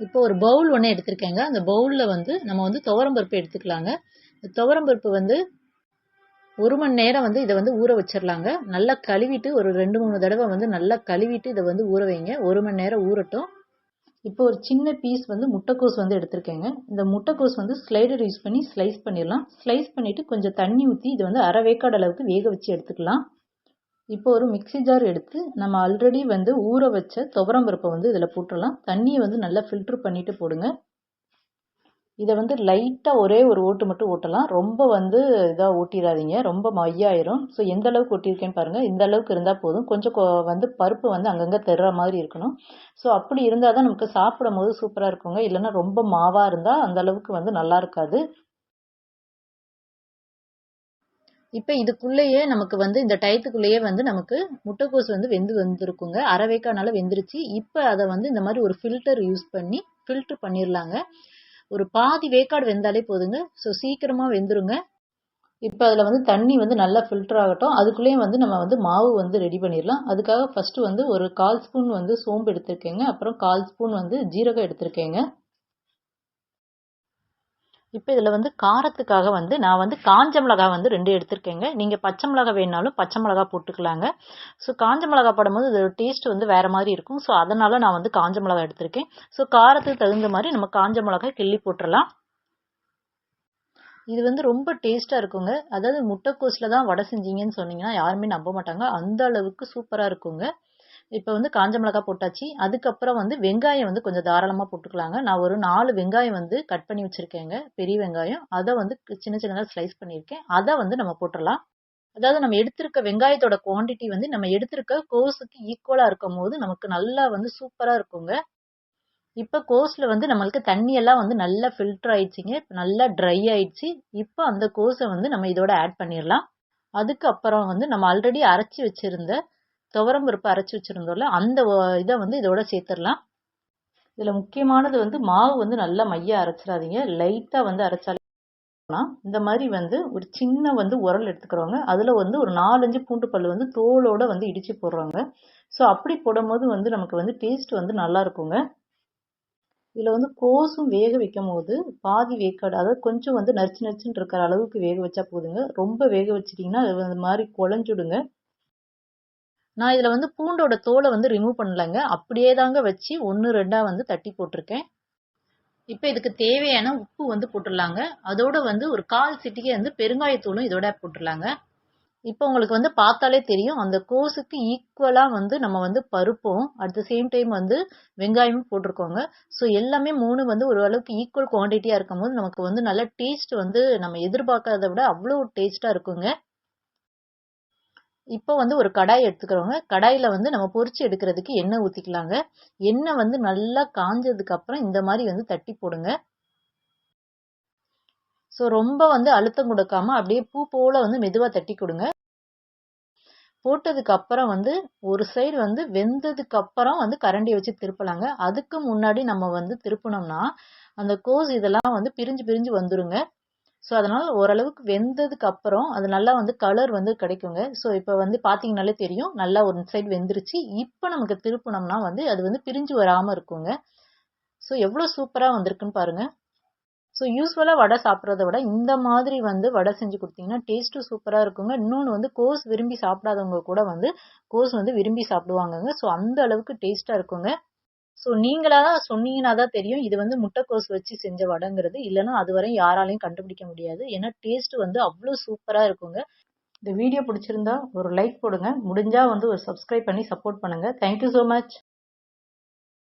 இப்போ ஒரு பவுல் ஒன்று எடுத்திருக்கேங்க. அந்த பவுலில் வந்து நம்ம வந்து துவரம் பருப்பு எடுத்துக்கலாங்க. துவரம் பருப்பு வந்து 1 மணி நேரம் வந்து இதை வந்து ஊற வச்சிடலாங்க. நல்லா கழுவிட்டு ஒரு 2-3 தடவை வந்து நல்லா கழுவிட்டு இதை வந்து ஊற வைங்க. 1 மணி நேரம் ஊறட்டும். இப்போ ஒரு சின்ன பீஸ் வந்து முட்டைக்கோஸ் வந்து எடுத்திருக்கேங்க. இந்த முட்டைக்கோஸ் வந்து ஸ்லைடர் யூஸ் பண்ணி ஸ்லைஸ் பண்ணிடலாம். ஸ்லைஸ் பண்ணிவிட்டு கொஞ்சம் தண்ணி ஊற்றி இதை வந்து அரை வேக்காடு அளவுக்கு வேக வச்சு எடுத்துக்கலாம். இப்போ ஒரு மிக்ஸி ஜார் எடுத்து நம்ம ஆல்ரெடி வந்து ஊற வச்ச துவரம் பருப்பை வந்து இதில் போட்டுடலாம். தண்ணியை வந்து நல்லா ஃபில்ட்ரு பண்ணிவிட்டு போடுங்க. இதை வந்து லைட்டாக ஒரே ஒரு ஓட்டு மட்டும் ஓட்டலாம். ரொம்ப வந்து இதாக ஓட்டிடாதீங்க, ரொம்ப மையாயிரும். ஸோ எந்த அளவுக்கு ஓட்டியிருக்கேன்னு பாருங்கள். இந்த அளவுக்கு இருந்தால் போதும். கொஞ்சம் வந்து பருப்பு வந்து அங்கங்கே தெர்ற மாதிரி இருக்கணும். ஸோ அப்படி இருந்தால் தான் நமக்கு சாப்பிடும் போது சூப்பராக இருக்குங்க. இல்லைன்னா ரொம்ப மாவாக இருந்தால் அந்த அளவுக்கு வந்து நல்லா இருக்காது. இப்போ இதுக்குள்ளேயே நமக்கு வந்து இந்த டயத்துக்குள்ளேயே வந்து நமக்கு முட்டைக்கோஸ் வந்து வந்துருக்குங்க. அரை வேக்கானால வெந்துருச்சு. இப்போ அதை வந்து இந்த மாதிரி ஒரு ஃபில்டர் யூஸ் பண்ணி ஃபில்ட்ரு பண்ணிடலாங்க. ஒரு பாதி வேக்காடு வெந்தாலே போதுங்க. ஸோ சீக்கிரமாக வெந்துருங்க. இப்போ அதில் வந்து தண்ணி வந்து நல்லா ஃபில்டர் ஆகட்டும். அதுக்குள்ளேயும் வந்து நம்ம வந்து மாவு வந்து ரெடி பண்ணிடலாம். அதுக்காக ஃபஸ்ட்டு வந்து ஒரு 1/4 ஸ்பூன் வந்து சோம்பு எடுத்திருக்கேங்க. அப்புறம் 1/4 ஸ்பூன் வந்து ஜீரகம் எடுத்திருக்கேங்க. இப்போ இதில் வந்து காரத்துக்காக வந்து நான் வந்து காஞ்ச மிளகா வந்து 2 எடுத்திருக்கேங்க. நீங்கள் பச்சை மிளகா வேணாலும் பச்சை மிளகா போட்டுக்கலாங்க. ஸோ காஞ்ச மிளகா போடும்போது இதோட டேஸ்ட் வந்து வேறு மாதிரி இருக்கும். ஸோ அதனால் நான் வந்து காஞ்ச மிளகா எடுத்திருக்கேன். ஸோ காரத்துக்கு தகுந்த மாதிரி நம்ம காஞ்ச மிளகா கிள்ளி போட்டுடலாம். இது வந்து ரொம்ப டேஸ்ட்டாக இருக்குங்க. அதாவது முட்டைக்கோஸில் தான் வடை செஞ்சீங்கன்னு சொன்னீங்கன்னா யாருமே நம்ப மாட்டாங்க. அந்த அளவுக்கு சூப்பராக இருக்குங்க. இப்போ வந்து காஞ்ச மிளகா போட்டாச்சு. அதுக்கப்புறம் வந்து வெங்காயம் வந்து கொஞ்சம் தாராளமாக போட்டுக்கலாங்க. நான் ஒரு 4 வெங்காயம் வந்து கட் பண்ணி வச்சுருக்கேங்க, பெரிய வெங்காயம். அதை வந்து சின்ன சின்னதாக ஸ்லைஸ் பண்ணியிருக்கேன். அதை வந்து நம்ம போட்டுடலாம். அதாவது நம்ம எடுத்திருக்க வெங்காயத்தோட குவான்டிட்டி வந்து நம்ம எடுத்திருக்க கோஸுக்கு ஈக்குவலாக இருக்கும் போது நமக்கு நல்லா வந்து சூப்பராக இருக்குங்க. இப்போ கோஸில் வந்து நம்மளுக்கு தண்ணியெல்லாம் வந்து நல்லா ஃபில்டர் ஆயிடுச்சுங்க. நல்லா ட்ரை ஆயிடுச்சு. இப்போ அந்த கோஸை வந்து நம்ம இதோட ஆட் பண்ணிடலாம். அதுக்கப்புறம் வந்து நம்ம ஆல்ரெடி அரைச்சி வச்சுருந்த துவரம் பருப்பு அரைச்சி வச்சுருந்தோம்ல, அந்த இதை வந்து இதோட சேர்த்துடலாம். இதில் முக்கியமானது வந்து மாவு வந்து நல்லா மைய அரைச்சிடாதீங்க. லைட்டாக வந்து அரைச்சாலே இந்த மாதிரி வந்து ஒரு சின்ன வந்து உரல் எடுத்துக்கிறவங்க, அதில் வந்து ஒரு 4-5 பூண்டு பல் வந்து தோலோடு வந்து இடித்து போடுறாங்க. ஸோ அப்படி போடும்போது வந்து நமக்கு வந்து டேஸ்ட் வந்து நல்லா இருக்குங்க. இதில் வந்து கோஸும் வேக வைக்கும் போது பாதி வேக்காடு, அதாவது கொஞ்சம் வந்து நரிச்சு நரிச்சுன்னு இருக்கிற அளவுக்கு வேக வச்சா போதுங்க. ரொம்ப வேக வச்சிட்டிங்கன்னா அது இந்த மாதிரி குழஞ்சுடுங்க. நான் இதில் வந்து பூண்டோட தோலை வந்து ரிமூவ் பண்ணலைங்க. அப்படியே தாங்க வச்சு 1-2 வந்து தட்டி போட்டிருக்கேன். இப்போ இதுக்கு தேவையான உப்பு வந்து போட்டுடலாங்க. அதோட வந்து ஒரு 1/4 சிட்டிகை வந்து பெருங்காயத்தூளும் இதோட போட்டுடலாங்க. இப்போ உங்களுக்கு வந்து பார்த்தாலே தெரியும், அந்த கோஸுக்கு ஈக்குவலாக வந்து நம்ம வந்து பருப்பும் அட் த சேம் டைம் வந்து வெங்காயமும் போட்டிருக்கோங்க. ஸோ எல்லாமே 3 வந்து ஓரளவுக்கு ஈக்குவல் குவான்டிட்டியாக இருக்கும்போது நமக்கு வந்து நல்ல டேஸ்ட் வந்து நம்ம எதிர்பார்க்கறத விட அவ்வளோ டேஸ்ட்டாக இருக்குங்க. இப்போ வந்து ஒரு கடாய் எடுத்துக்கிறோங்க. கடாயில் வந்து நம்ம பொரிச்சு எடுக்கிறதுக்கு எண்ணெய் ஊற்றிக்கலாங்க. எண்ணெய் வந்து நல்லா காஞ்சதுக்கு அப்புறம் இந்த மாதிரி வந்து தட்டி போடுங்க. ஸோ ரொம்ப வந்து அழுத்தம் கொடுக்காம அப்படியே பூ போல வந்து மெதுவாக தட்டி கொடுங்க. போட்டதுக்கு அப்புறம் வந்து ஒரு சைடு வந்து வெந்ததுக்கு அப்புறம் வந்து கரண்டியை வச்சு திருப்பலாங்க. அதுக்கு முன்னாடி நம்ம வந்து திருப்பினோம்னா அந்த கோஸ் இதெல்லாம் வந்து பிரிஞ்சு பிரிஞ்சு வந்துருங்க. ஸோ அதனால் ஓரளவுக்கு வெந்ததுக்கு அப்புறம் அது நல்லா வந்து கலர் வந்து கிடைக்குங்க. ஸோ இப்போ வந்து பார்த்தீங்கனாலே தெரியும், நல்லா ஒரு சைடு வெந்துருச்சு. இப்போ நமக்கு திருப்பினோம்னா வந்து அது வந்து பிரிஞ்சு வராமல் இருக்குங்க. ஸோ எவ்வளோ சூப்பராக வந்திருக்குன்னு பாருங்கள். ஸோ யூஸ்வலாக வடை சாப்பிட்றத விட இந்த மாதிரி வந்து வடை செஞ்சு கொடுத்தீங்கன்னா டேஸ்ட்டும் சூப்பராக இருக்குங்க. இன்னொன்று வந்து கோஸ் விரும்பி சாப்பிடாதவங்க கூட வந்து கோஸ் வந்து விரும்பி சாப்பிடுவாங்கங்க. ஸோ அந்த அளவுக்கு டேஸ்ட்டாக இருக்குங்க. ஸோ நீங்களாக தான் சொன்னீங்கன்னா தான் தெரியும் இது வந்து முட்டைக்கோஸ் வச்சு செஞ்ச வடைங்கிறது. இல்லைன்னா அதுவரை யாராலையும் கண்டுபிடிக்க முடியாது. ஏன்னா டேஸ்ட் வந்து அவ்வளோ சூப்பராக இருக்குங்க. இந்த வீடியோ பிடிச்சிருந்தா ஒரு லைக் போடுங்க. முடிஞ்சால் வந்து ஒரு சப்ஸ்கிரைப் பண்ணி சப்போர்ட் பண்ணுங்கள். Thank you so much.